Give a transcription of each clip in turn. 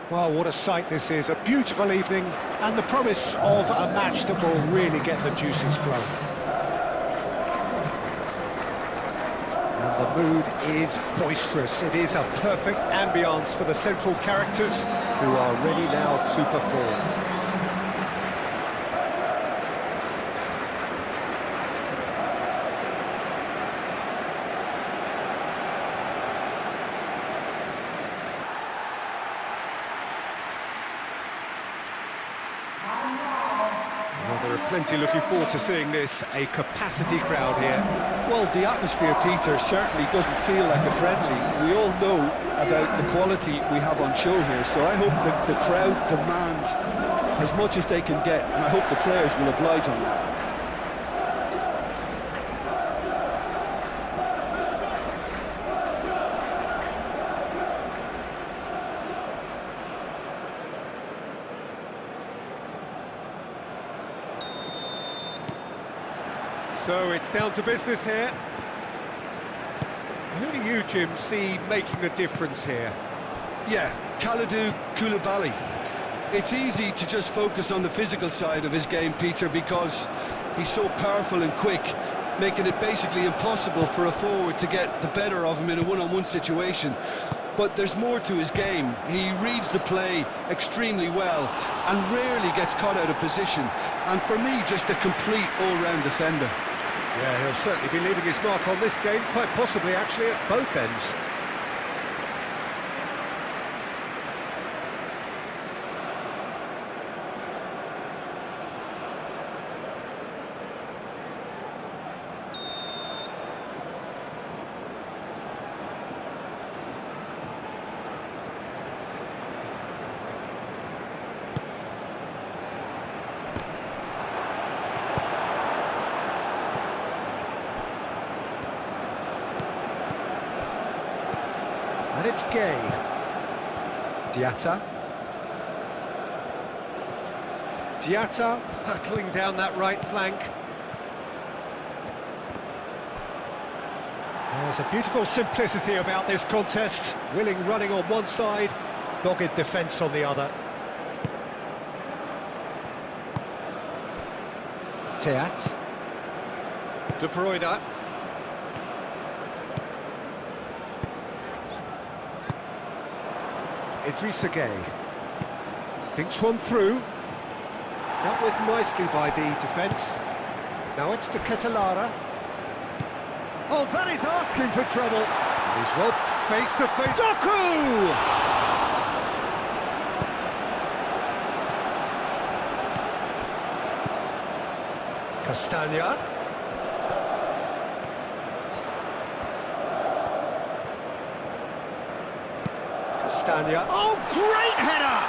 Well, what a sight this is. A beautiful evening and the promise of a match that will really get the juices flowing. And the mood is boisterous. It is a perfect ambience for the central characters who are ready now to perform. Well, there are plenty looking forward to seeing this, a capacity crowd here. Well, the atmosphere, Peter, certainly doesn't feel like a friendly. We all know about the quality we have on show here, so I hope that the crowd demand as much as they can get, and I hope the players will oblige on that. So it's down to business here. Who do you, Jim, see making the difference here? Yeah, Kalidou Koulibaly. It's easy to just focus on the physical side of his game, Peter, because he's so powerful and quick, making it basically impossible for a forward to get the better of him in a one-on-one situation. But there's more to his game. He reads the play extremely well and rarely gets caught out of position. And for me, just a complete all-round defender. Yeah, he'll certainly be leaving his mark on this game, quite possibly actually at both ends. And it's Gay. Diatta. Diatta hurtling down that right flank. There's a beautiful simplicity about this contest. Willing running on one side, dogged defence on the other. Teat. De Bruyne. Idrissa Gueye thinks one through, dealt with nicely by the defence. Now it's to Ketelara. Oh, that is asking for trouble. He's well face to face. Doku! Castagna. Castagna. Oh, great header!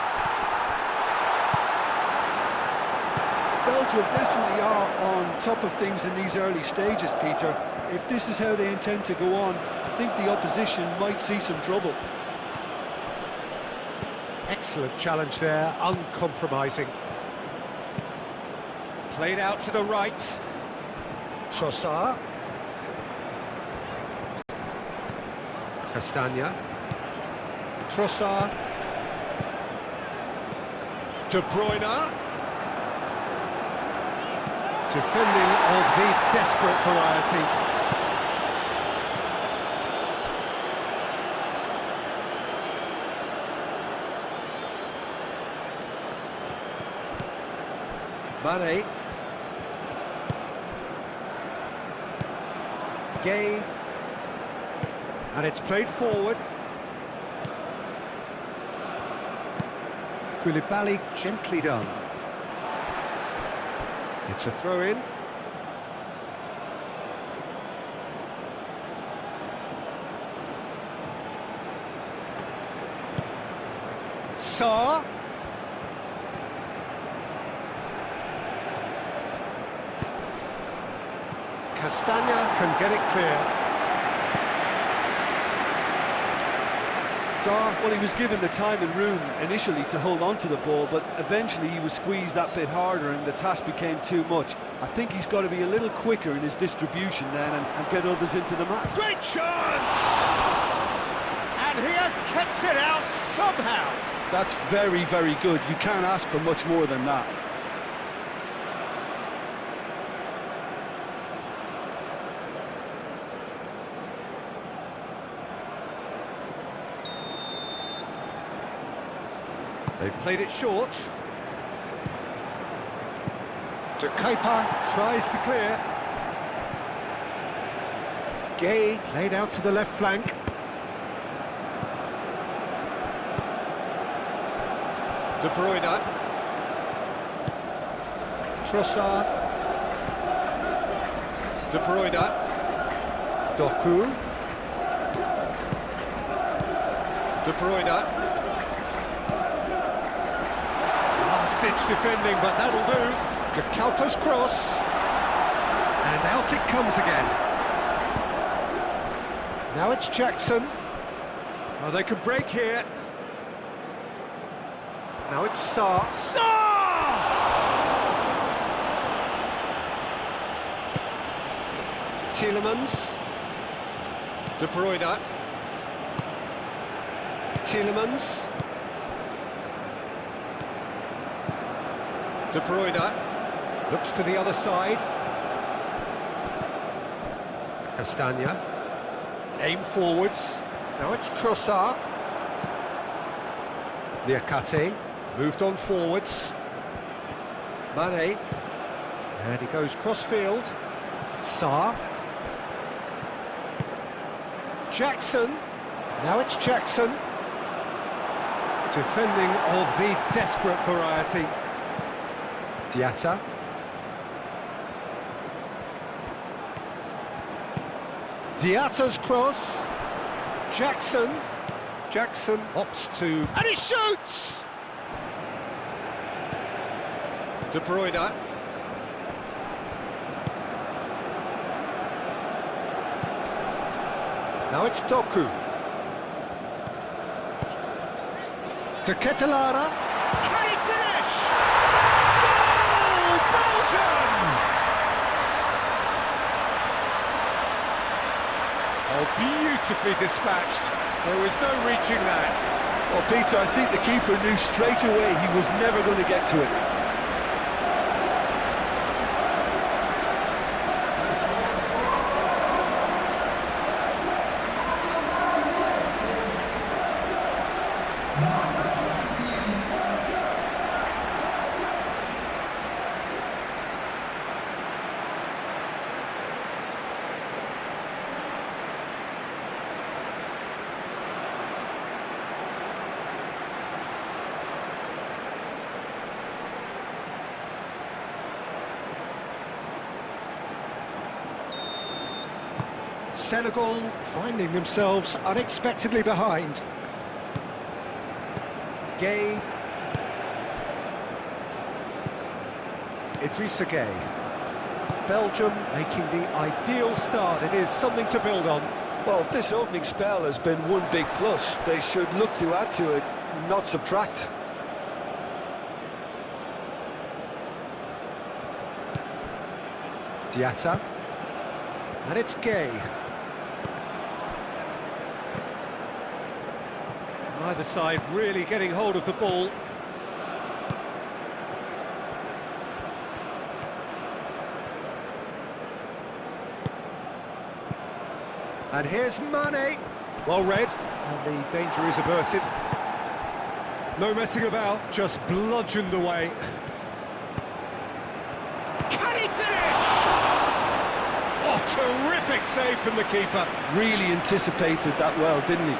Belgium definitely are on top of things in these early stages, Peter. If this is how they intend to go on, I think the opposition might see some trouble. Excellent challenge there, uncompromising. Played out to the right. Trossard. Castagna. Trossard. De Bruyne. Defending of the desperate variety. Mane. Gay. And it's played forward. Koulibaly gently done. It's a throw-in. Sarr. Castagna can get it clear. Sarr, well, he was given the time and room initially to hold on to the ball, but eventually he was squeezed that bit harder and the task became too much. I think he's got to be a little quicker in his distribution then and get others into the match. Great chance! And he has kept it out somehow. That's very, very good. You can't ask for much more than that. They've played it short. De Kuyper tries to clear. Gay played out to the left flank. De Bruyne. Trossard. De Bruyne. Doku. De Bruyne. Last-ditch defending, but that'll do. De Kuyper's cross. And out it comes again. Now it's Jackson. Oh, they could break here. Now it's Sarr. Sarr! Tielemans. De Bruyne. Tielemans. De Bruyne. Looks to the other side. Castagna. Aim forwards. Now it's Trossard. Niakate. Moved on forwards. Mane. And he goes cross-field. Sarr. Jackson. Now it's Jackson. Defending of the desperate variety. Diatta. Diatta's cross. Jackson. Jackson opts to... And he shoots! De Bruyne. Now it's Doku. To Ketelara. Can he finish? Goal! Belgium! Oh, beautifully dispatched. There was no reaching that. Well, Peter, I think the keeper knew straight away he was never going to get to it. Senegal finding themselves unexpectedly behind. Gay. Idrissa Gay. Belgium making the ideal start. It is something to build on. Well, this opening spell has been one big plus. They should look to add to it, not subtract. Diatta. And it's Gay. Either side really getting hold of the ball. And here's Mane. Well read, and the danger is averted. No messing about, just bludgeoned away. Can he finish? Oh, terrific save from the keeper. Really anticipated that well, didn't he?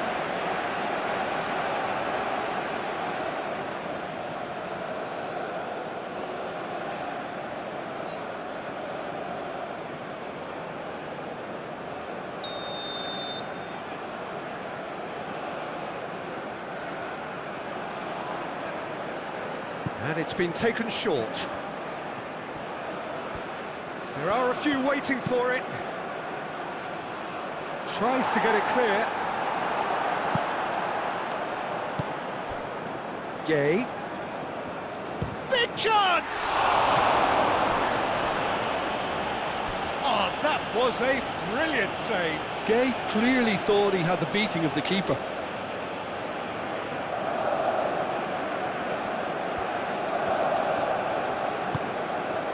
And it's been taken short. There are a few waiting for it. Tries to get it clear. Gay. Big chance! Oh, that was a brilliant save. Gay clearly thought he had the beating of the keeper.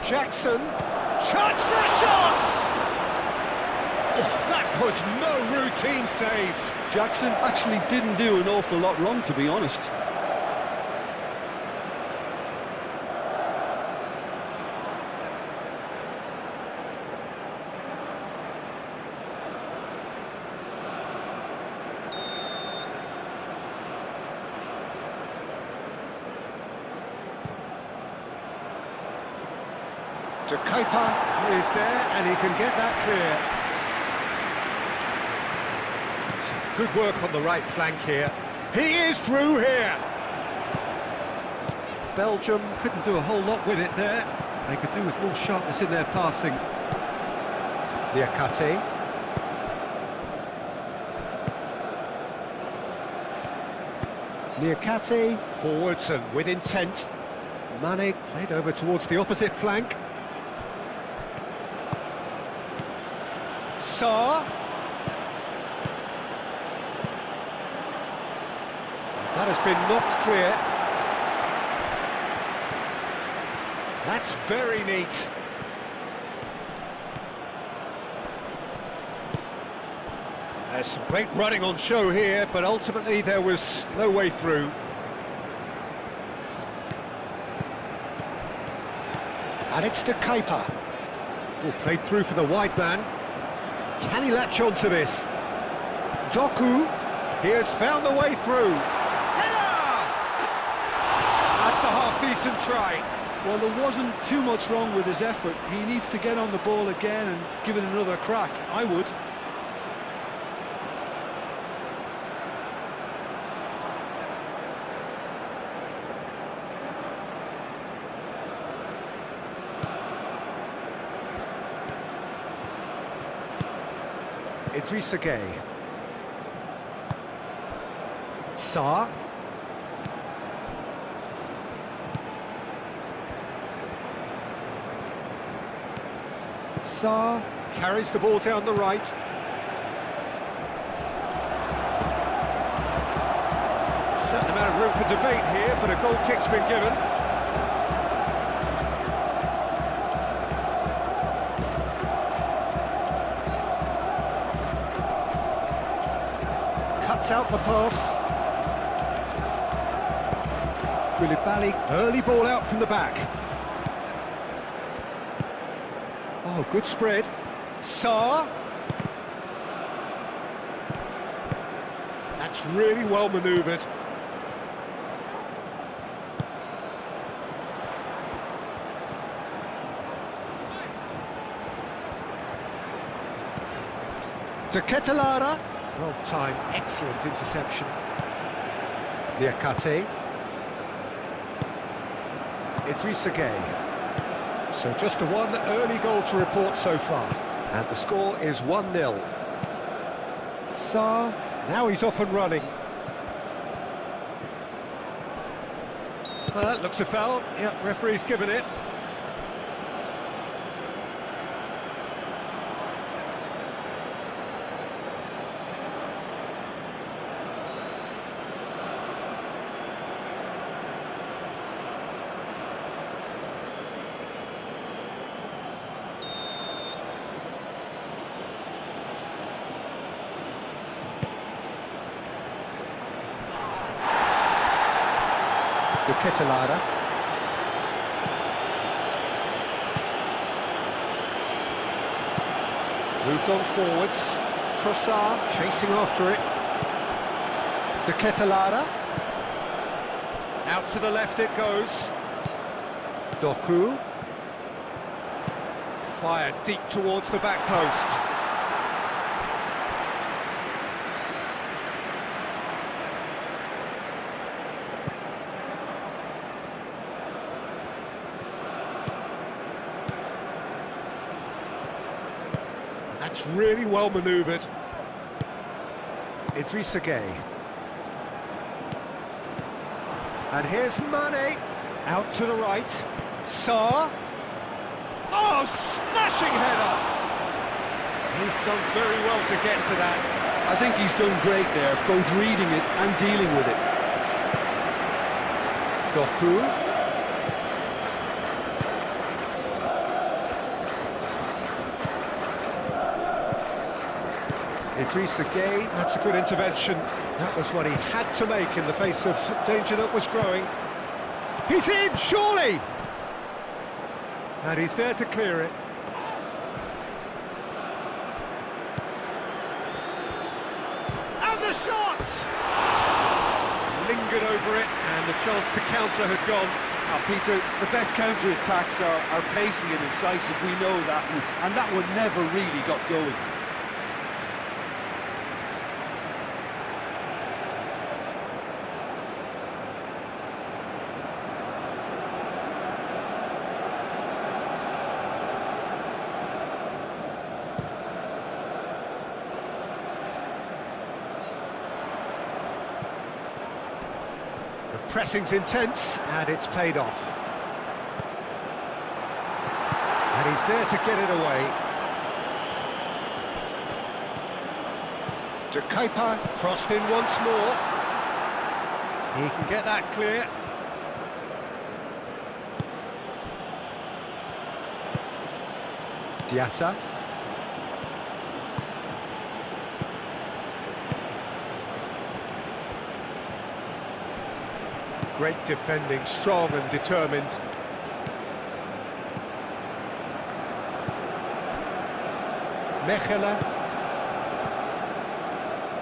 Jackson, chance for a shot! Oh, that was no routine save. Jackson actually didn't do an awful lot wrong, to be honest. De Kuyper is there, and he can get that clear. Some good work on the right flank here. He is through here. Belgium couldn't do a whole lot with it there. They could do with more sharpness in their passing. Niakate. Niakate forwards and with intent. Mane played over towards the opposite flank. Sarr. That has been knocked clear. That's very neat. There's some great running on show here, but ultimately there was no way through. And it's De Kuyper. Oh, played through for the wide man. Can he latch on to this? Doku, he has found the way through. Header! That's a half-decent try. Well, there wasn't too much wrong with his effort. He needs to get on the ball again and give it another crack. I would. Idrissa Gueye. Sarr. Sarr carries the ball down the right. Certain amount of room for debate here, but a goal kick's been given. Cuts out the pass. Koulibaly, early ball out from the back. Oh, good spread. Sarr. That's really well manoeuvred. De Ketelaere. Well timed, excellent interception. Niakate. Idrissa Gueye. So just the one early goal to report so far. And the score is 1-0. Sarr, now he's off and running. Well, that looks a foul. Yep, referee's given it. De Ketelaere. Moved on forwards. Trossard chasing after it. De Ketelaere. Out to the left it goes. Doku. Fired deep towards the back post. That's really well manoeuvred. Idrissa Gueye. And here's Mane. Out to the right. Sarr. Oh, smashing header! He's done very well to get to that. I think he's done great there, both reading it and dealing with it. Doku. Idrissa Gueye, that's a good intervention. That was what he had to make in the face of danger that was growing. He's in, surely! And he's there to clear it. And the shot! Lingered over it, and the chance to counter had gone. Now, Peter, the best counter-attacks are pacey and incisive, we know that, and that one never really got going. The pressing's intense, and it's paid off. And he's there to get it away. De Keeper crossed in once more. He can get that clear. Diatta. Great defending, strong and determined. Mechelen.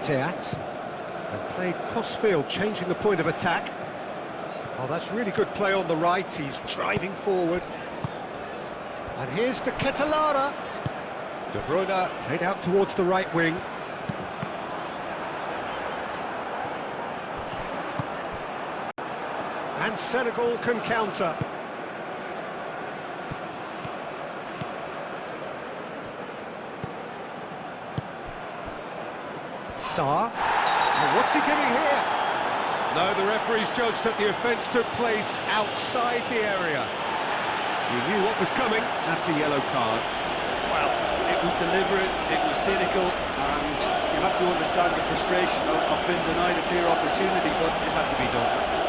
Teat. And played cross-field, changing the point of attack. Oh, that's really good play on the right. He's driving forward. And here's De Ketelara. De Bruyne played out towards the right wing. And Senegal can counter. Sarr. And what's he giving here? No, the referee's judged that the offence took place outside the area. He knew what was coming. That's a yellow card. Well, it was deliberate, it was cynical, and you have to understand the frustration of being denied a clear opportunity, but it had to be done.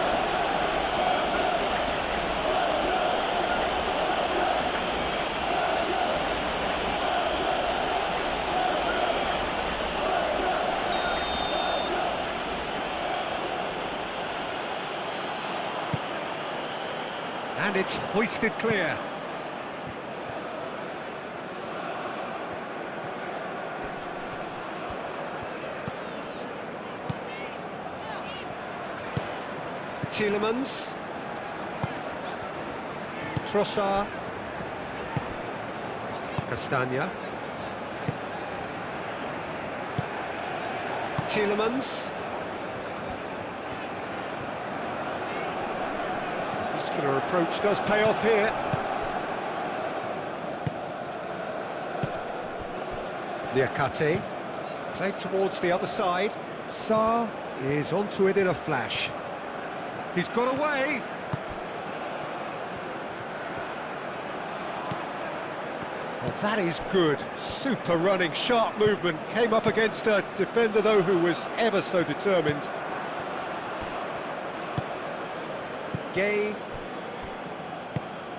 And it's hoisted clear. Tielemans. Trossard. Castagna. Tielemans. Muscular approach does pay off here. Niakate. Played towards the other side. Sarr is onto it in a flash. He's got away. Well, that is good. Super running, sharp movement. Came up against a defender, though, who was ever so determined. Gueye.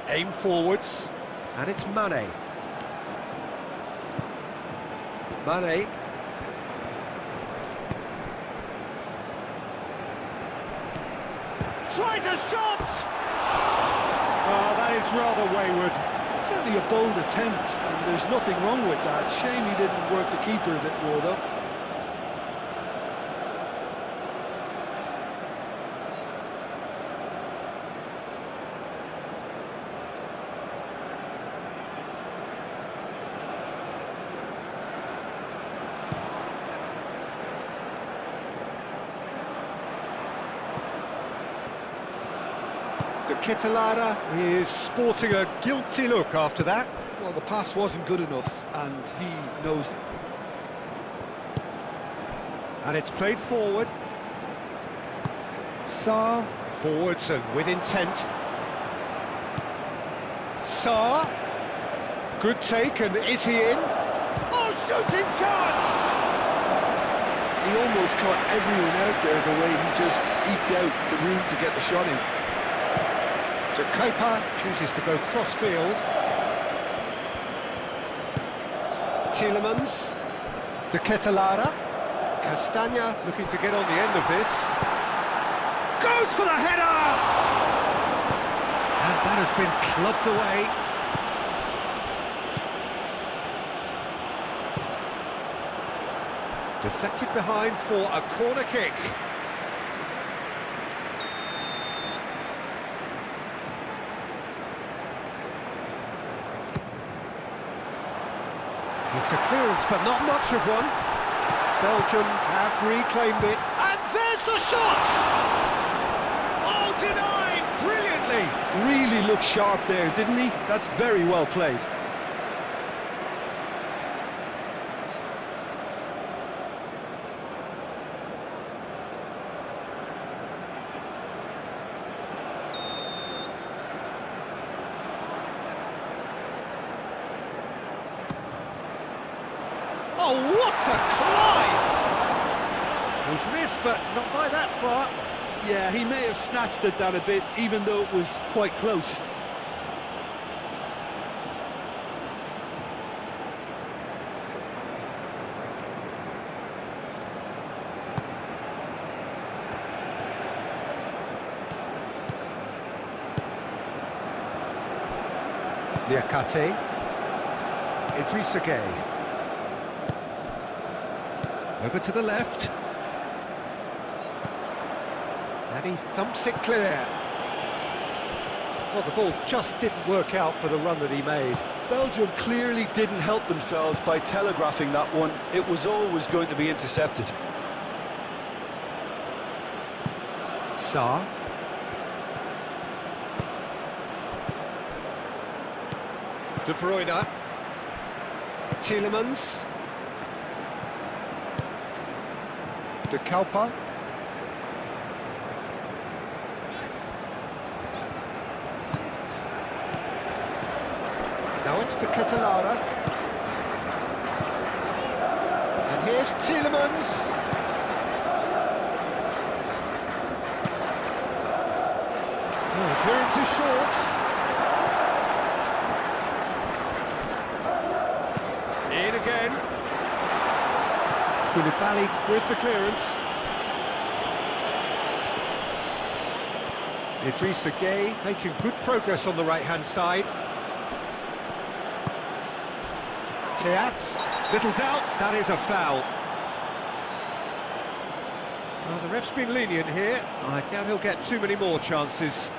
Aim forwards. And it's Mane. Mane. Tries a shot! Oh, that is rather wayward. It's certainly a bold attempt, and there's nothing wrong with that. Shame he didn't work the keeper a bit more, though. De Ketelara is sporting a guilty look after that. Well, the pass wasn't good enough, and he knows it. And it's played forward. Sarr, forwards and with intent. Sarr, good take, and is he in? Oh, shooting chance! He almost caught everyone out there the way he just eked out the room to get the shot in. De Keeper chooses to go cross-field. Tielemans. De Ketelara. Castagna looking to get on the end of this. Goes for the header! And that has been clubbed away. Deflected behind for a corner kick. It's a clearance, but not much of one. Belgium have reclaimed it, and there's the shot! Oh, denied brilliantly! Really looked sharp there, didn't he? That's very well played. Oh, what a climb! He's missed, but not by that far. Yeah, he may have snatched at that a bit, even though it was quite close. Niakate. Idrissa Gueye. Over to the left. And he thumps it clear. Well, the ball just didn't work out for the run that he made. Belgium clearly didn't help themselves by telegraphing that one. It was always going to be intercepted. Sarr. De Bruyne. Tielemans. De Kalpa. Now it's De Ketelara. And here's Tielemans. Oh, the clearance is short. In again. Koulibaly with the clearance. Idrissa Gueye making good progress on the right-hand side. Teat, little doubt, that is a foul. Well, the ref's been lenient here. I doubt he'll get too many more chances.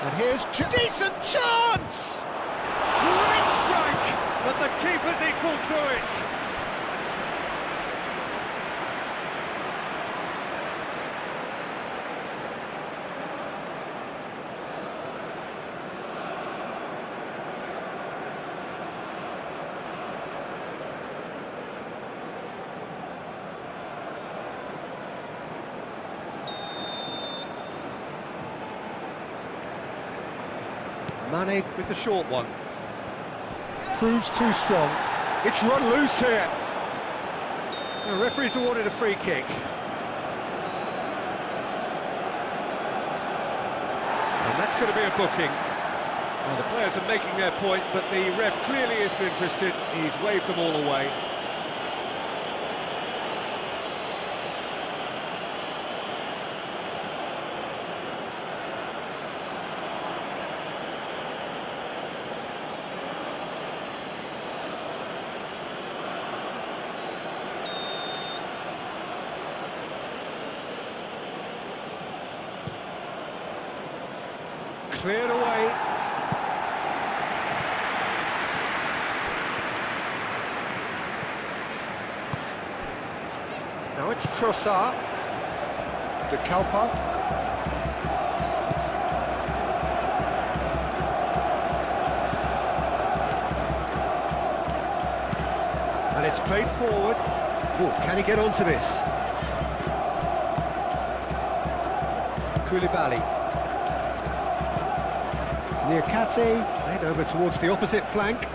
And here's decent chance! Great strike, but the keeper's equal to it. Mane with the short one. Proves too strong. It's run loose here. The referee's awarded a free kick. And that's going to be a booking. Well, the players are making their point, but the ref clearly isn't interested. He's waved them all away. Cleared away. Now it's Trossard. De Kalpa. And it's played forward. Oh, can he get onto this? Koulibaly. Niakate, played over towards the opposite flank.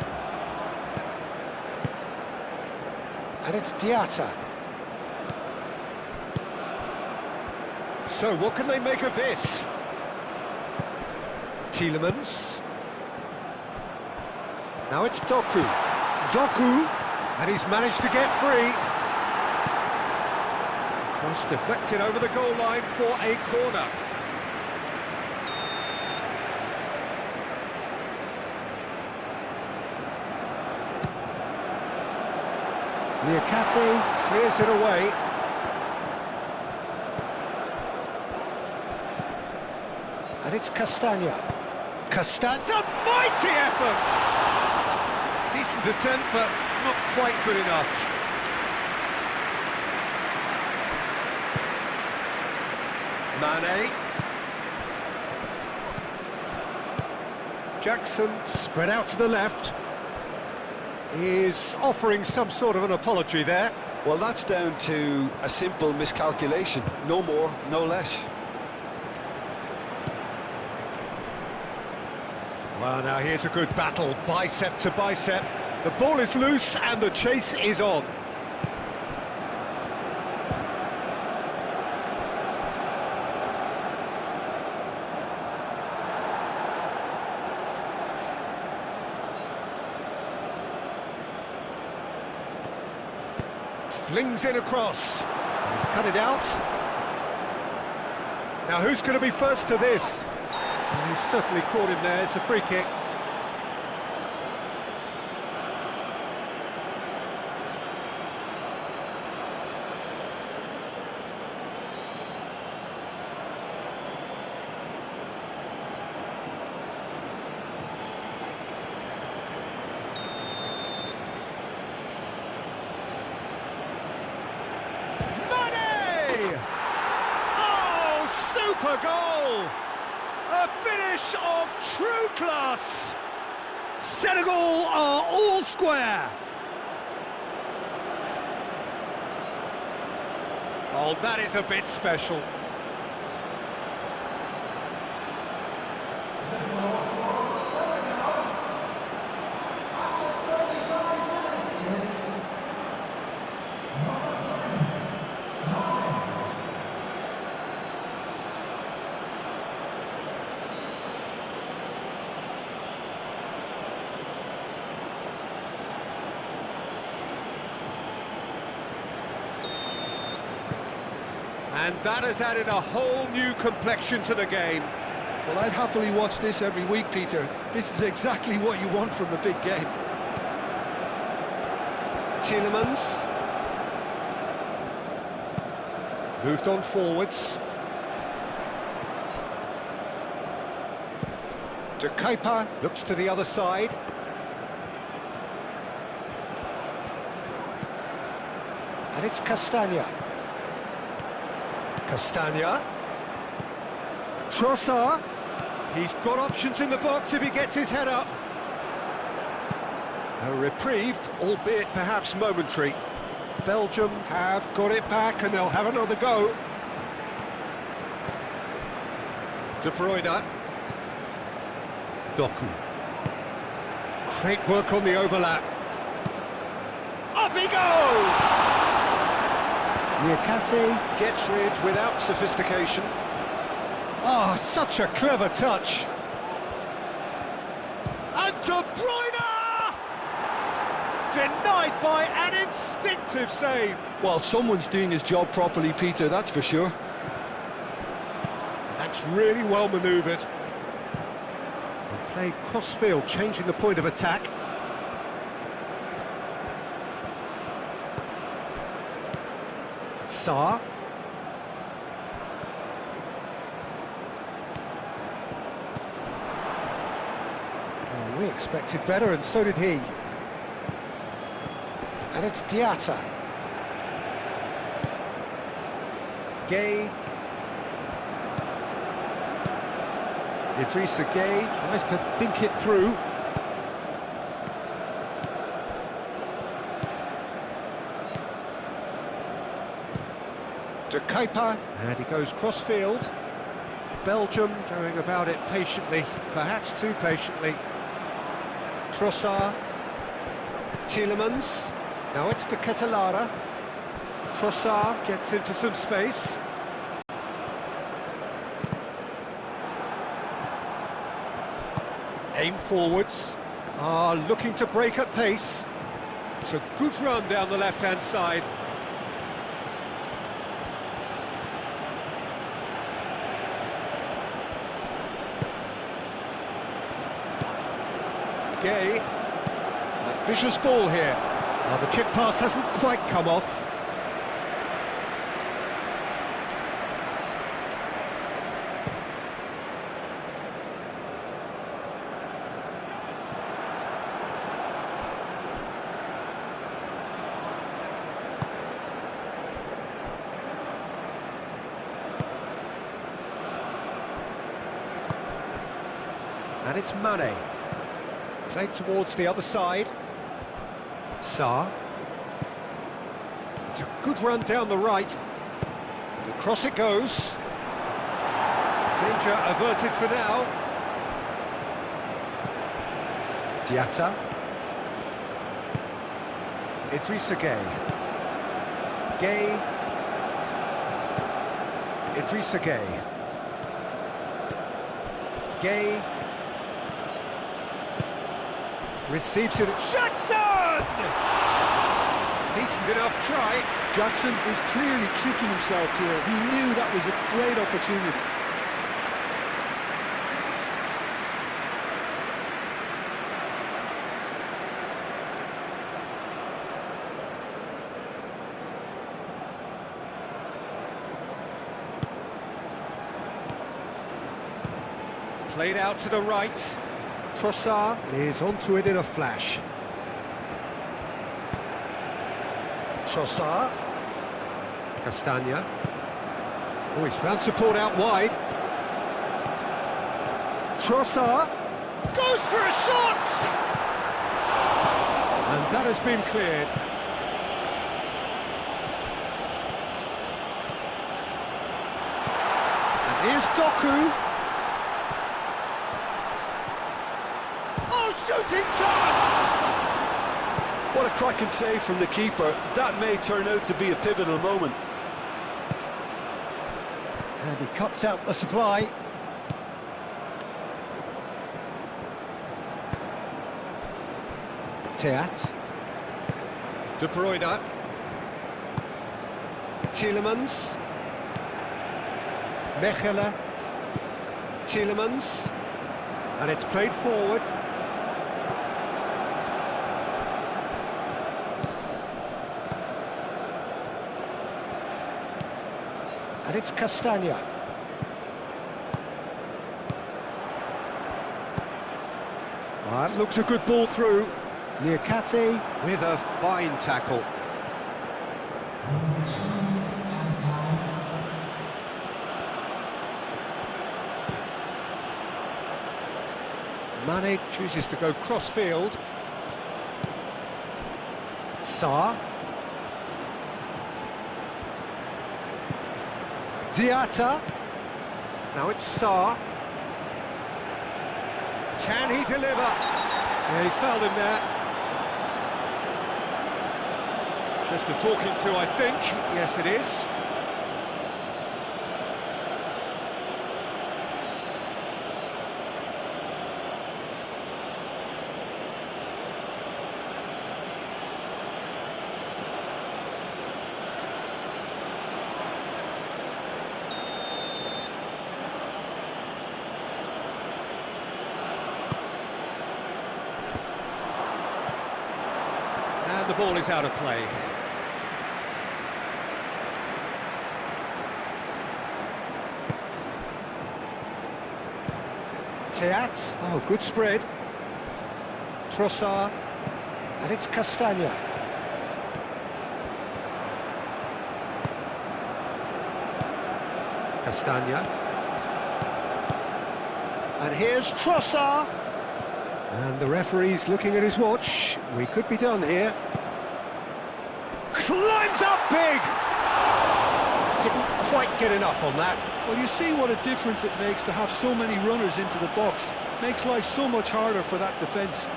And it's Diatta. So what can they make of this? Tielemans. Now it's Doku. Doku, and he's managed to get free. Cross deflected over the goal line for a corner. Niakate clears it away. And it's Castagna. Castagna, a mighty effort! Decent attempt, but not quite good enough. Mane. Jackson, spread out to the left. Is offering some sort of an apology there. Well, that's down to a simple miscalculation. No more, no less. Well, now here's a good battle, bicep to bicep. The ball is loose and the chase is on. Flings in across. He's cut it out. Now who's going to be first to this? Well, he's certainly caught him there. It's a free kick. Oh, super goal! A finish of true class! Senegal are all square! Oh, that is a bit special. And that has added a whole new complexion to the game. Well, I'd happily watch this every week, Peter. This is exactly what you want from a big game. Tielemans. Moved on forwards. De Kuyper looks to the other side. And it's Castagna. Castagna. Trossard. He's got options in the box if he gets his head up. A reprieve, albeit perhaps momentary. Belgium have got it back and they'll have another go. De Bruyne. Doku. Great work on the overlap. Up he goes! Niakate gets rid without sophistication. Oh, such a clever touch. And De Bruyne! Denied by an instinctive save. Well, someone's doing his job properly, Peter, that's for sure. That's really well manoeuvred. They play cross-field, changing the point of attack. Sarr. Oh, we expected better, and so did he. And it's Diatta. Gay. Idrissa Gay tries to think it through. De Kuyper, and he goes cross-field. Belgium going about it patiently, perhaps too patiently. Trossard, Tielemans, now it's the Ketelara. Trossard gets into some space. Aim forwards, looking to break at pace. It's a good run down the left-hand side. Gay, ambitious ball here. The chip pass hasn't quite come off. And it's Mane. Played towards the other side. Sarr. It's a good run down the right. And across it goes. Danger averted for now. Diatta. Idrissa Gay. Gay. Idrissa Gay. Gay. Receives it. Jackson! Decent enough try. Jackson is clearly kicking himself here. He knew that was a great opportunity. Played out to the right. Trossard is onto it in a flash. Trossard. Castagna. Oh, he's found support out wide. Trossard goes for a shot! And that has been cleared. And here's Doku. Shooting chance! What a cracking save from the keeper. That may turn out to be a pivotal moment. And he cuts out the supply. Teat. De Bruyne. Tielemans. Mechelen. Tielemans. And it's played forward. And it's Castagna. That looks a good ball through. Niakate with a fine tackle. Mane chooses to go cross-field. Sarr. Diatta. Now it's Sarr. Can he deliver? Yeah, he's fouled him there. Just a talking to, I think. Yes, it is. And the ball is out of play. Teat. Oh, good spread. Trossard. And it's Castagna. Castagna. And here's Trossard. And the referee's looking at his watch. We could be done here. Climbs up big! Couldn't quite get enough on that. Well, you see what a difference it makes to have so many runners into the box. Makes life so much harder for that defence.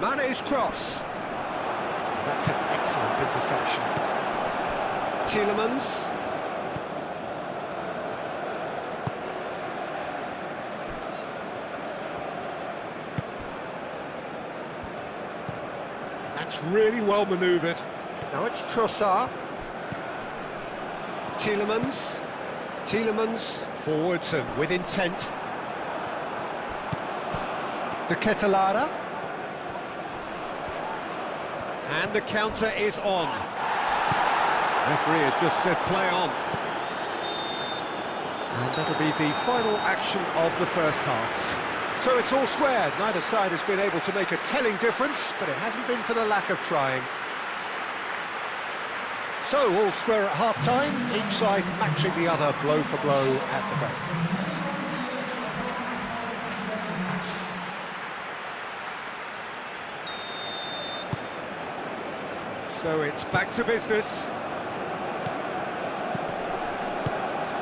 Mane's cross. That's an excellent interception. Tielemans. That's really well manoeuvred. Now it's Trossard. Tielemans. Tielemans forwards and with intent. De Ketelaere. And the counter is on. Referee has just said play on. And that'll be the final action of the first half. So it's all square. Neither side has been able to make a telling difference, but it hasn't been for the lack of trying. So all square at half-time, each side matching the other blow for blow at the break. So it's back to business.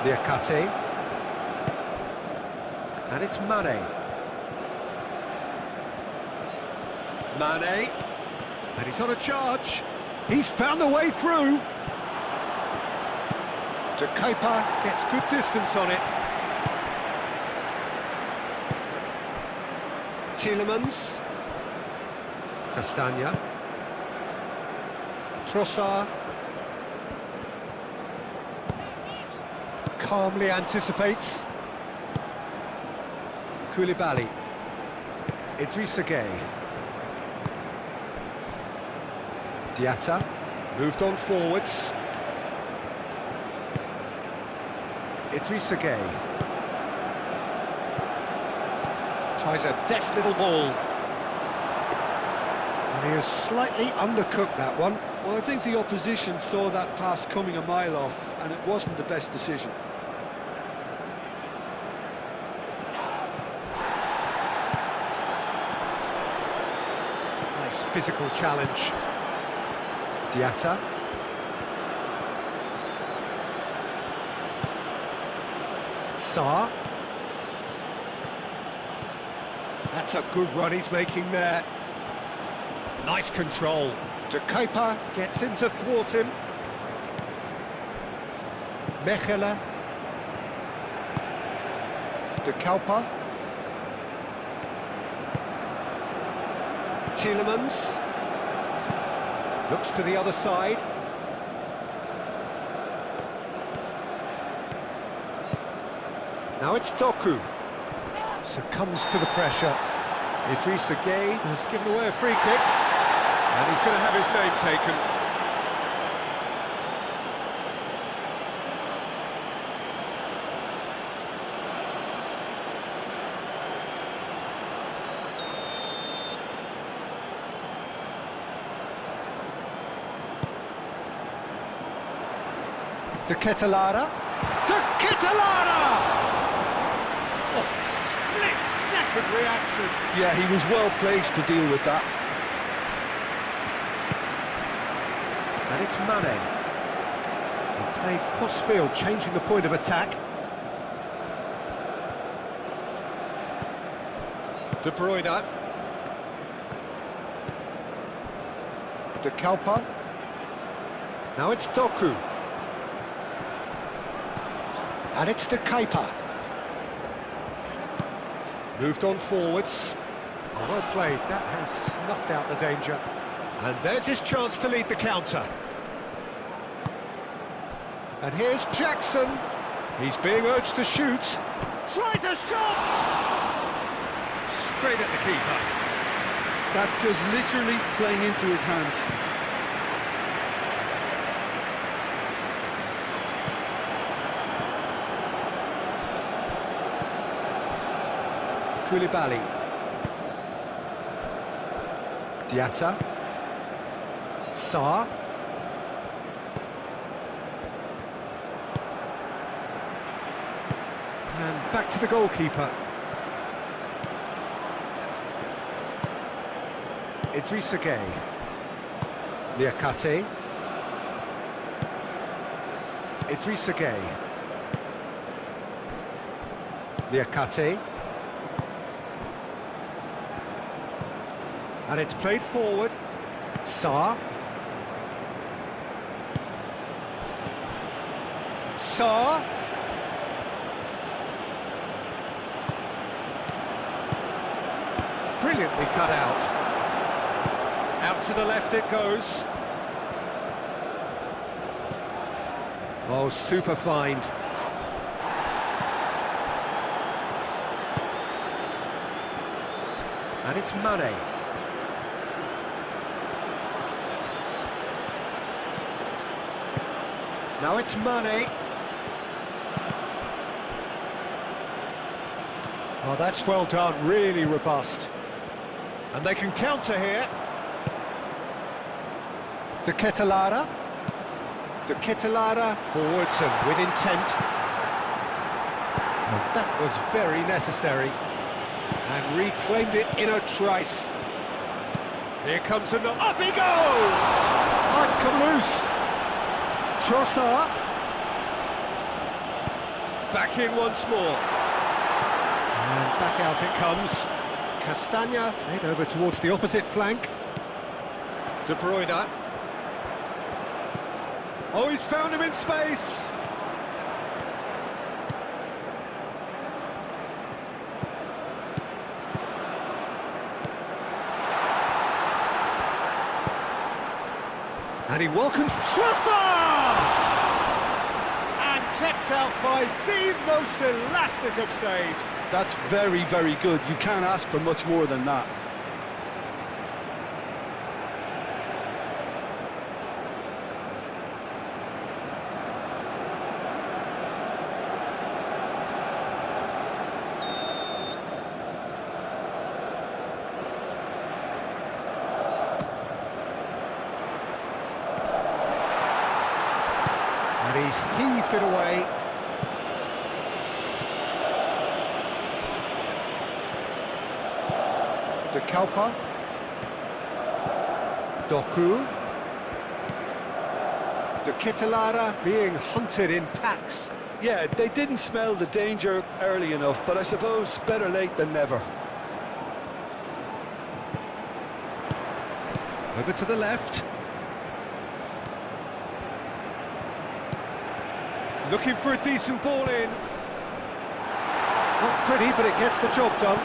Liakate. And it's Mane. Mane. And he's on a charge. He's found the way through. De Kepa gets good distance on it. Tielemans. Castagna. Trossard calmly anticipates. Koulibaly. Idrissa Gueye. Diatta moved on forwards. Idrissa Gueye tries a deft little ball. And he has slightly undercooked that one. Well, I think the opposition saw that pass coming a mile off, and it wasn't the best decision. Nice physical challenge. Diatta. Sarr. That's a good run he's making there. Nice control. De Kepa gets in to thwart him. Mechelen. De Kepa. Tielemans. Looks to the other side. Now it's Doku. Succumbs to the pressure. Idrissa Gueye has given away a free kick. And he's going to have his name taken. De Ketelaere. De Ketelaere! Oh, split-second reaction. Yeah, he was well placed to deal with that. And it's Mane. He played cross-field, changing the point of attack. De Bruyne. De Kepa. Now it's Doku. And it's De Kepa. Moved on forwards. Oh, well played. That has snuffed out the danger. And there's his chance to lead the counter. And here's Jackson. He's being urged to shoot. Tries a shot! Straight at the keeper. That's just literally playing into his hands. Koulibaly. Diatta. Sarr. And back to the goalkeeper. Idrissa Gueye. Niakate. Idrissa Gueye. Niakate. And it's played forward. Sarr. Sarr. Brilliantly cut out. Out to the left it goes. Oh, super find. And it's Mane. Now it's Mane. Oh, that's well done, really robust. And they can counter here. De Ketelaere. De Ketelaere forwards and with intent. Oh, that was very necessary. And reclaimed it in a trice. Here comes a... Up he goes! Oh, it's come loose. Trossard. Back in once more. And back out it comes. Castagna played over towards the opposite flank. De Bruyne. Oh, he's found him in space. And he welcomes Trossard! And kept out by the most elastic of saves. That's very, very good. You can't ask for much more than that. And he's heaved it away. De Kalpa. Doku. De Ketelaere being hunted in packs. Yeah, they didn't smell the danger early enough, but I suppose better late than never. Over to the left. Looking for a decent ball in. Not pretty, but it gets the job done.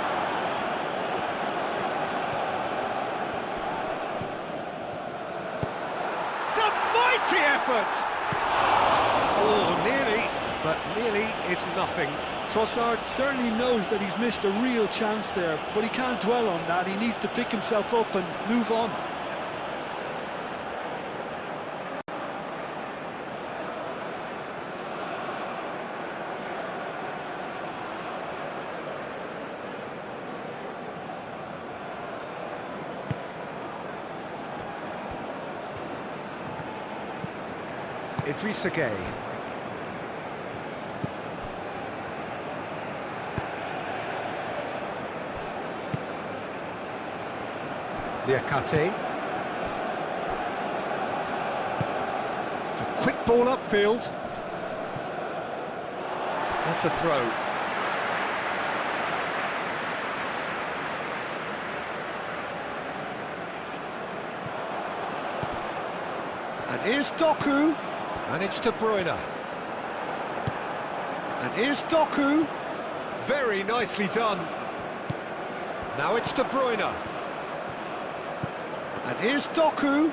It's a mighty effort! Oh, nearly, but nearly is nothing. Trossard certainly knows that he's missed a real chance there, but he can't dwell on that. He needs to pick himself up and move on. Idrissa Gueye. Niakate. It's a quick ball upfield. That's a throw. And here's Doku. And it's De Bruyne. And here's Doku. Very nicely done. Now it's De Bruyne. And here's Doku.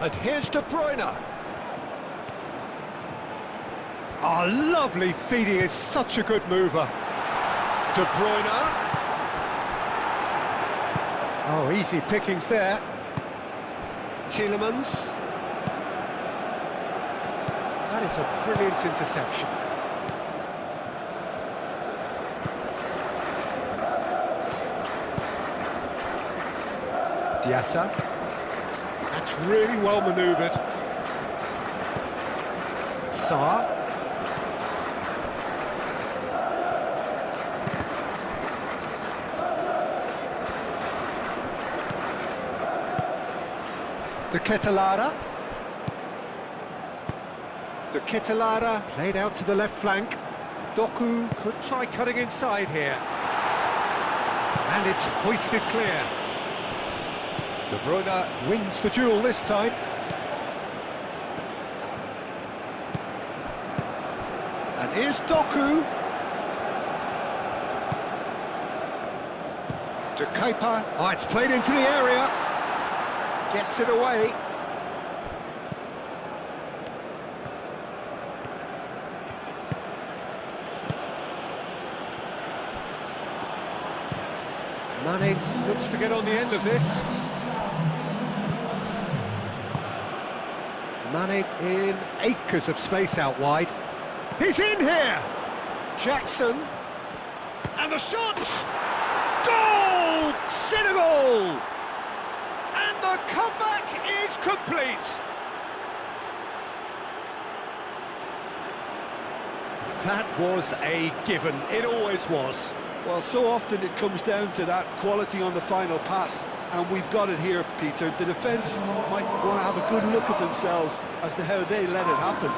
And here's De Bruyne. Oh, lovely feet. He is such a good mover. De Bruyne. Oh, easy pickings there. Tielemans. That is a brilliant interception. Diatta. That's really well manoeuvred. Sarr. De Ketelaere played out to the left flank. Doku could try cutting inside here. And it's hoisted clear. De Bruyne wins the duel this time. And here's Doku. De Keeper. Oh, it's played into the area. Gets it away. Mane looks to get on the end of this. Mane in acres of space out wide. He's in here! Jackson. And the shot! Goal! Senegal! And the comeback is complete! That was a given. It always was. Well, so often it comes down to that quality on the final pass, and we've got it here, Peter. The defence might want to have a good look at themselves as to how they let it happen.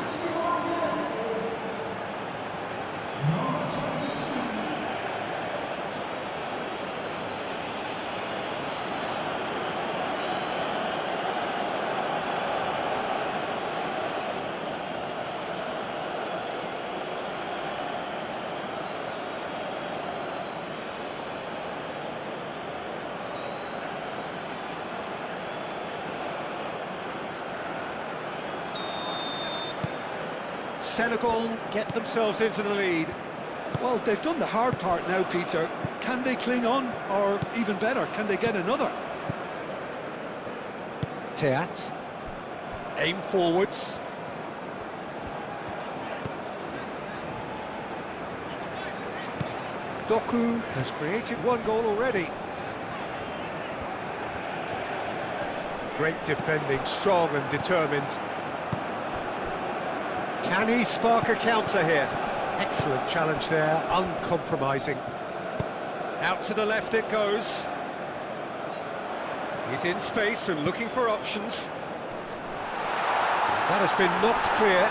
Senegal get themselves into the lead. Well, they've done the hard part now, Peter. Can they cling on, or even better, can they get another? Teat. Aim forwards. Doku has created one goal already. Great defending, strong and determined. Can he spark a counter here? Excellent challenge there, uncompromising. Out to the left it goes. He's in space and looking for options. That has been knocked clear.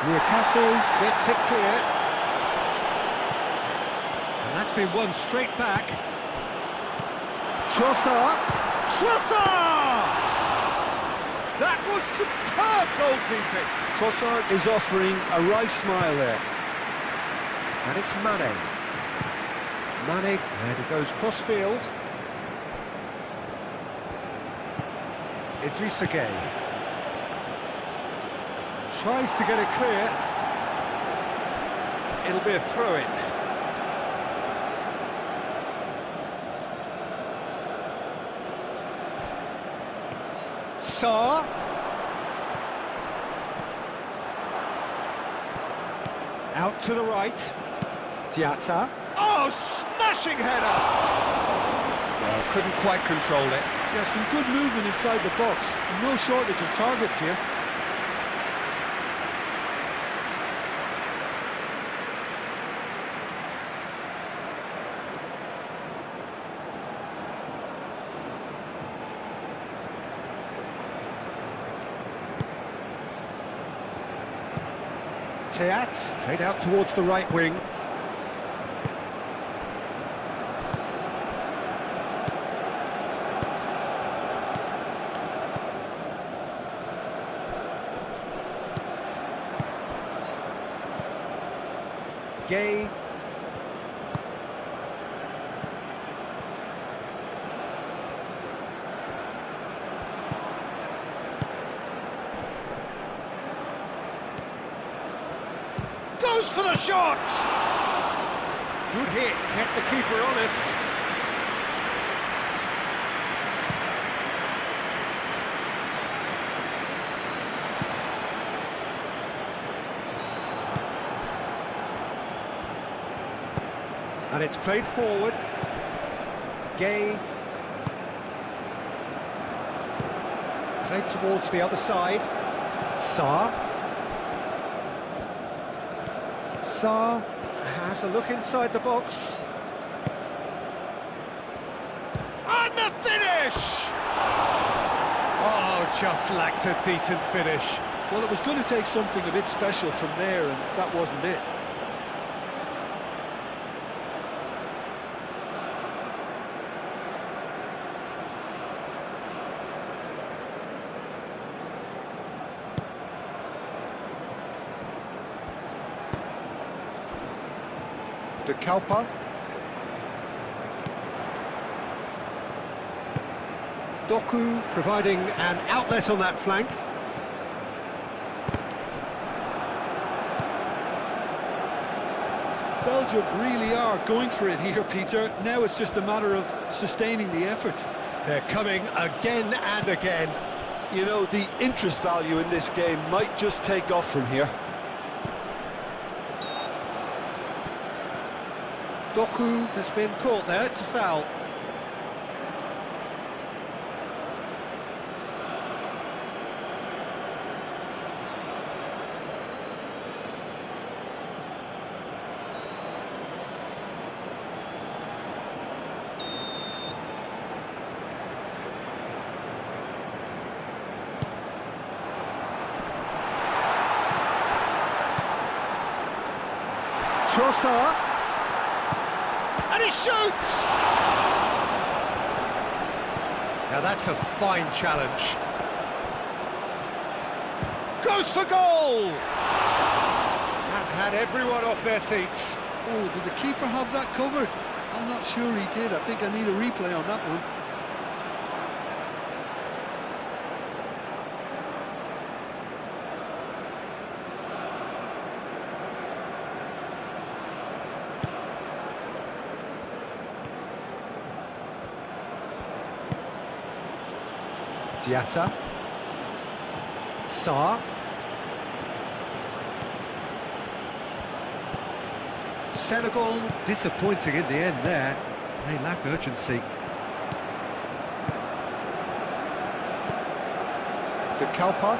Niakato gets it clear. And that's been won straight back. Trossard! That was superb goalkeeping. Trossard is offering a right smile there. And it's Mane. Mane, and it goes cross-field. Idrissa Gueye. Tries to get it clear. It'll be a throw-in. Sarr. Out to the right. Diatta. Oh, smashing header! Well, couldn't quite control it. Yeah, some good movement inside the box. No shortage of targets here. Teat played out towards the right wing. Gueye. Goes for the shot! Good hit, kept the keeper honest. And it's played forward. Gueye Played towards the other side. Sarr. Sarr has a look inside the box. And the finish! Oh, just lacked a decent finish. Well, it was going to take something a bit special from there, and that wasn't it. De Kalpa. Doku providing an outlet on that flank. Belgium really are going for it here, Peter. Now it's just a matter of sustaining the effort. They're coming again and again. You know, the interest value in this game might just take off from here. Doku has been caught there, it's a foul. Trossard. And he shoots! Now that's a fine challenge. Goes for goal! That had everyone off their seats. Oh, did the keeper have that covered? I'm not sure he did. I think I need a replay on that one. Diatta. Sarr. Senegal disappointing in the end there. They lack urgency. De Kalpa.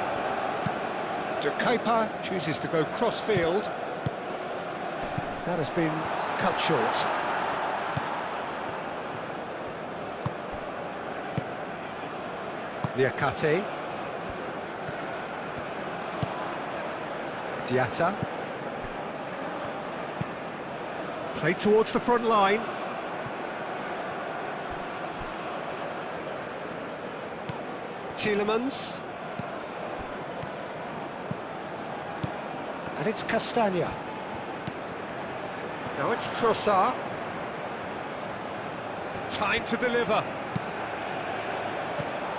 De Kepa chooses to go cross-field. That has been cut short. Niakate. Diatta. Played towards the front line. Tielemans. And it's Castagna. Now it's Trossard. Time to deliver.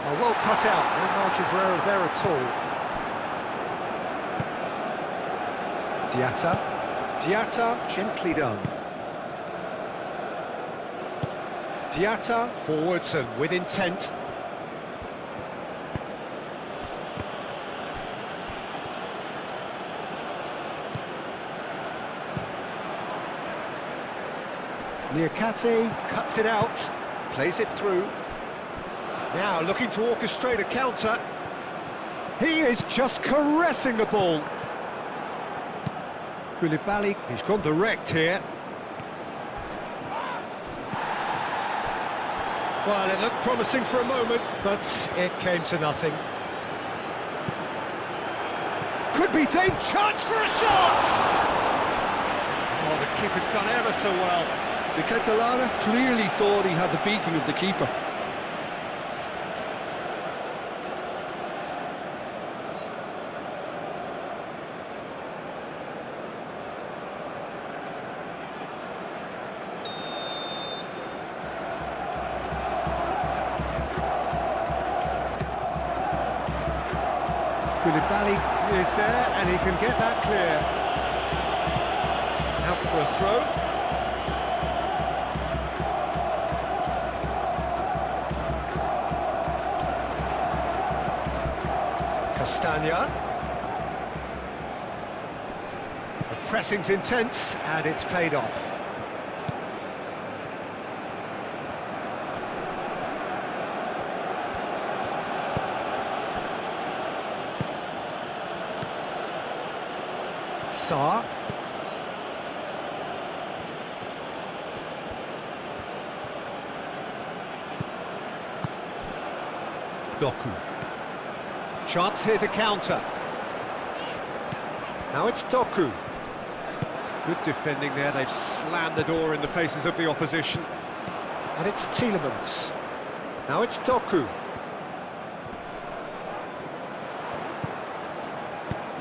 Oh, well cut out, no margin for error there at all. Diatta. Diatta, gently done. Diatta, forwards and with intent. Niakate cuts it out, plays it through. Now looking to orchestrate a counter. He is just caressing the ball. Koulibaly, he's gone direct here. Well, it looked promising for a moment, but it came to nothing. Could be dangerous. Chance for a shot! Oh, the keeper's done ever so well. The Catalana clearly thought he had the beating of the keeper. Koulibaly is there, and he can get that clear. Out for a throw. Castagna. The pressing's intense, and it's paid off. Sarr. Doku. Chance here to counter. Now it's Doku. Good defending there, they've slammed the door in the faces of the opposition. And it's Tielemans. Now it's Doku.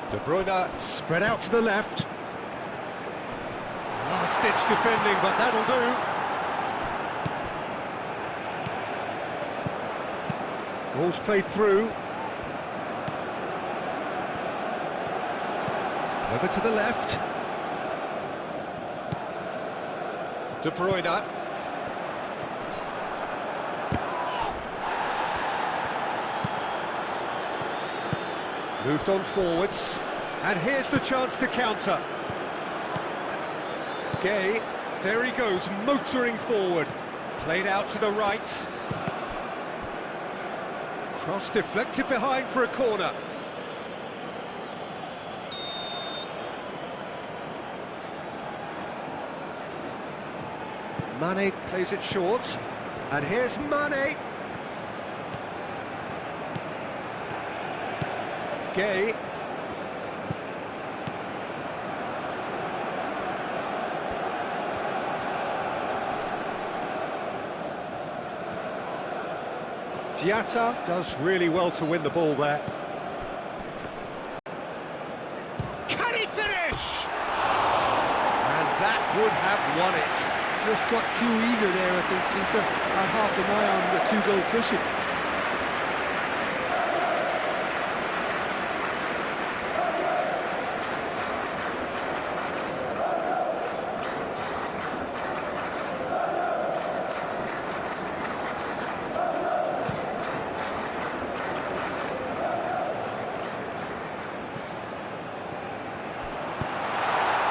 De Bruyne spread out to the left. Last-ditch defending, but that'll do. Ball's played through. Over to the left. De Bruyne. Moved on forwards. And here's the chance to counter. Gay, there he goes, motoring forward. Played out to the right. Cross deflected behind for a corner. Mane plays it short. And here's Mane. Gay. Diatta does really well to win the ball there. Can he finish? And that would have won it. Just got too eager there, I think, Peter, and half an eye on the two-goal cushion.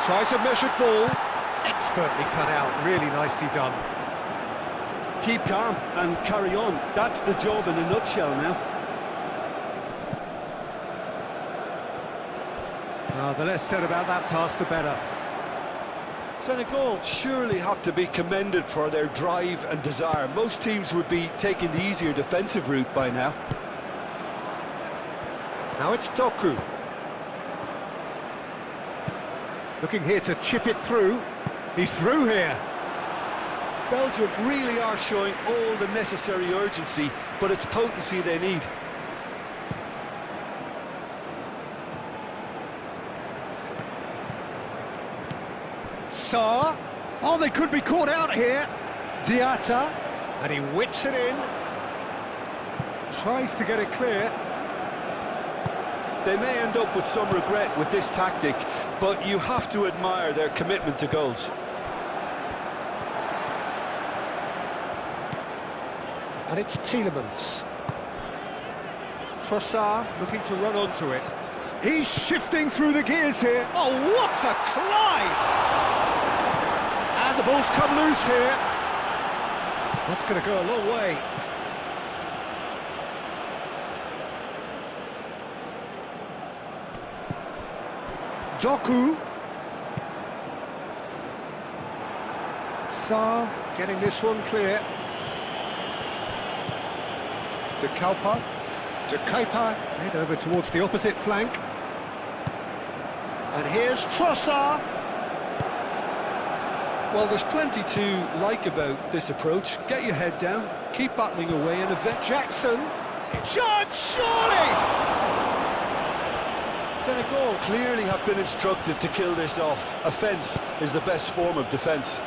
Tries a measured ball, expertly cut out, really nicely done. Keep calm and carry on. That's the job in a nutshell now. The less said about that pass, the better. Senegal surely have to be commended for their drive and desire. Most teams would be taking the easier defensive route by now. Now it's Doku. Looking here to chip it through. He's through here. Belgium really are showing all the necessary urgency, but it's potency they need. Sarr. Oh, they could be caught out here. Diatta. And he whips it in. Tries to get it clear. They may end up with some regret with this tactic, but you have to admire their commitment to goals. And it's Tielemans. Trossard looking to run onto it. He's shifting through the gears here. Oh, what a climb! And the ball's come loose here. That's going to go a long way. Doku. Sarr getting this one clear. De Kuyper played over towards the opposite flank. And here's Trossard. Well, there's plenty to like about this approach. Get your head down, keep battling away, and eventually... Jackson. Shot, surely! Senegal clearly have been instructed to kill this off. Offence is the best form of defence.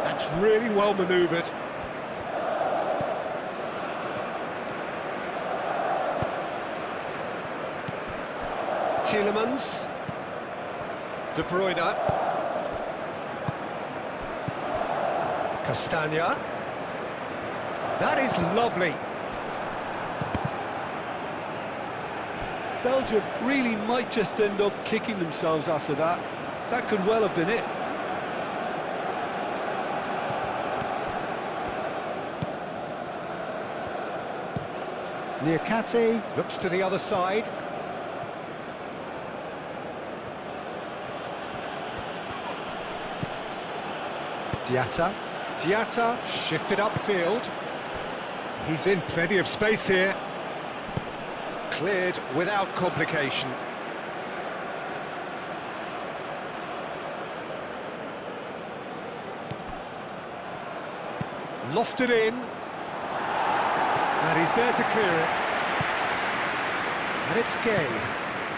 That's really well manoeuvred. Tielemans. De Bruyne. Castagna. That is lovely. Belgium really might just end up kicking themselves after that. That could well have been it. Niakate looks to the other side. Diatta. Diatta shifted upfield. He's in plenty of space here. Cleared without complication. Lofted in. And he's there to clear it. And it's Gay.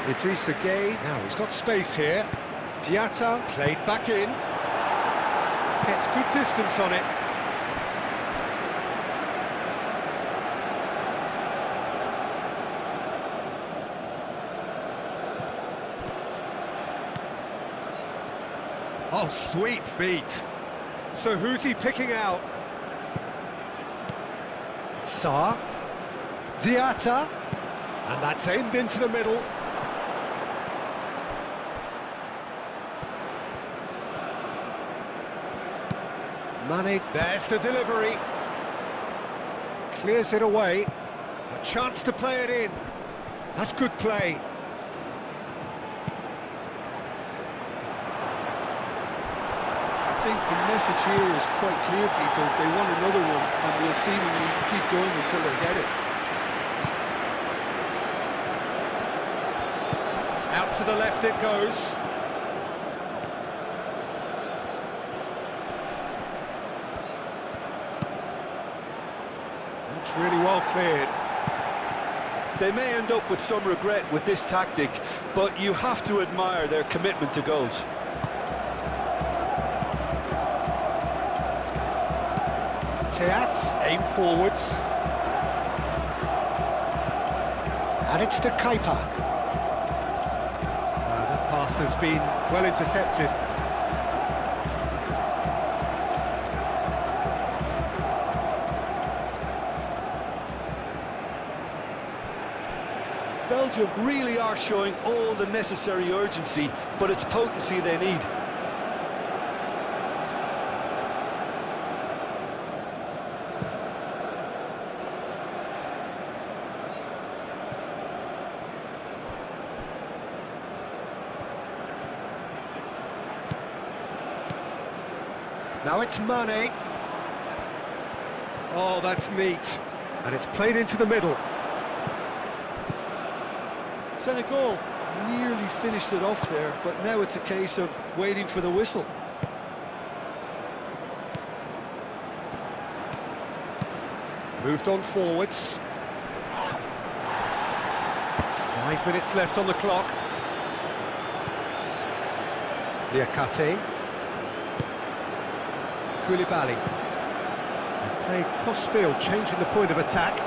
Idrissa Gay. Now he's got space here. Diatta played back in. Gets good distance on it. Oh, sweet feet. So who's he picking out? Sarr. Diatta. And that's aimed into the middle. Mane, there's the delivery. Clears it away. A chance to play it in. That's good play. I think the message here is quite clear, Peter. They want another one, and will seemingly keep going until they get it. Out to the left it goes. That's really well cleared. They may end up with some regret with this tactic, but you have to admire their commitment to goals. Teat, aim forwards. And it's to Kuiper. That pass has been well intercepted. Belgium really are showing all the necessary urgency, but it's potency they need. Now it's Mane. Oh, that's neat. And it's played into the middle. Senegal nearly finished it off there, but now it's a case of waiting for the whistle. Moved on forwards. 5 minutes left on the clock. Liakate. Koulibaly. And played cross-field, changing the point of attack.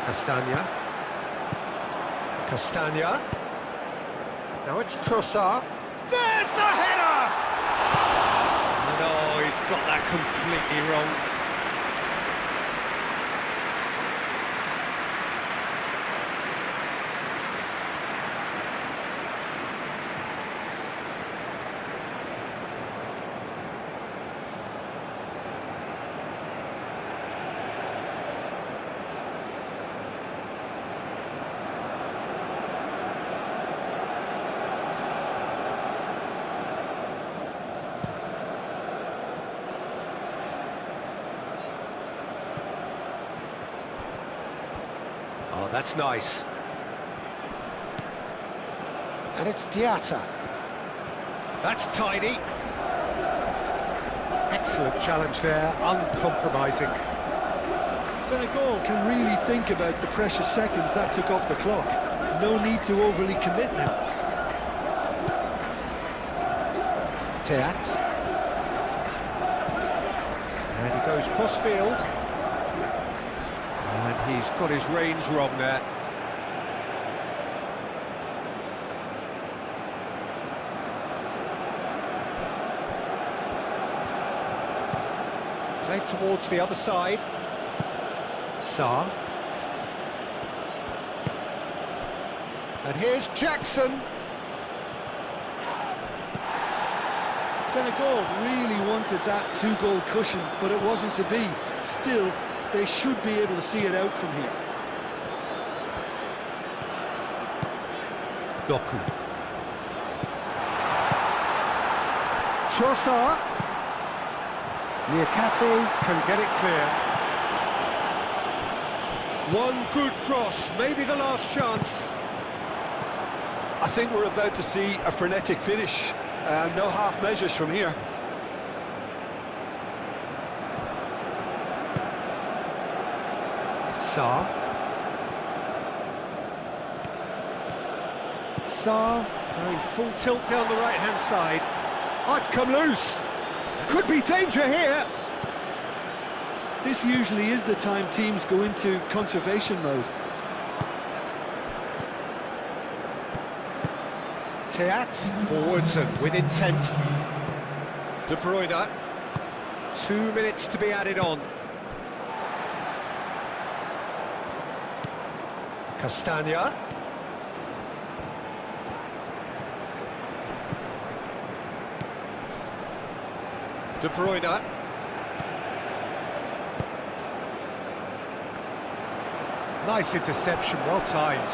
Castagna. Castagna. Now it's Trossard. There's the header! No, he's got that completely wrong. Oh, that's nice. And it's Diatta. That's tidy. Excellent challenge there, uncompromising. Senegal can really think about the precious seconds that took off the clock. No need to overly commit now. Teat. And he goes cross-field. And he's got his range wrong there. Played towards the other side. Sarr. And here's Jackson. Senegal really wanted that two-goal cushion, but it wasn't to be. Still, they should be able to see it out from here. Doku. Trossard. Niakate can get it clear. One good cross, maybe the last chance. I think we're about to see a frenetic finish, and no half measures from here. Sarr. Sarr going full tilt down the right-hand side. Oh, it's come loose. Could be danger here. This usually is the time teams go into conservation mode. Teat forwards and with intent. De Bruyne. 2 minutes to be added on. Castagna. De Bruyne. Nice interception, well timed.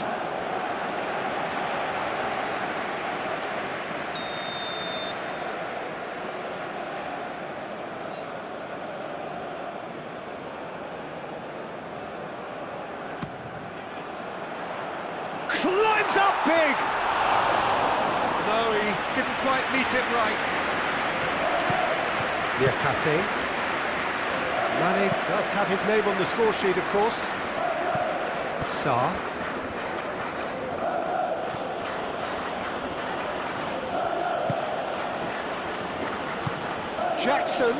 Climbs up big! No, he didn't quite meet it right. Niakate. Mane does have his name on the score sheet, of course. Sarr. Jackson.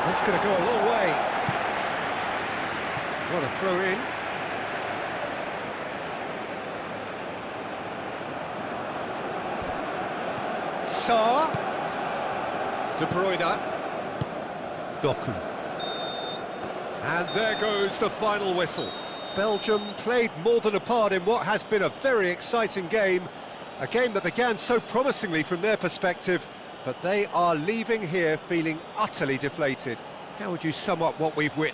That's going to go a long way. What a throw in. Sarr. De Bruyne. Doku. And there goes the final whistle. Belgium played more than a part in what has been a very exciting game. A game that began so promisingly from their perspective, but they are leaving here feeling utterly deflated. How would you sum up what we've witnessed?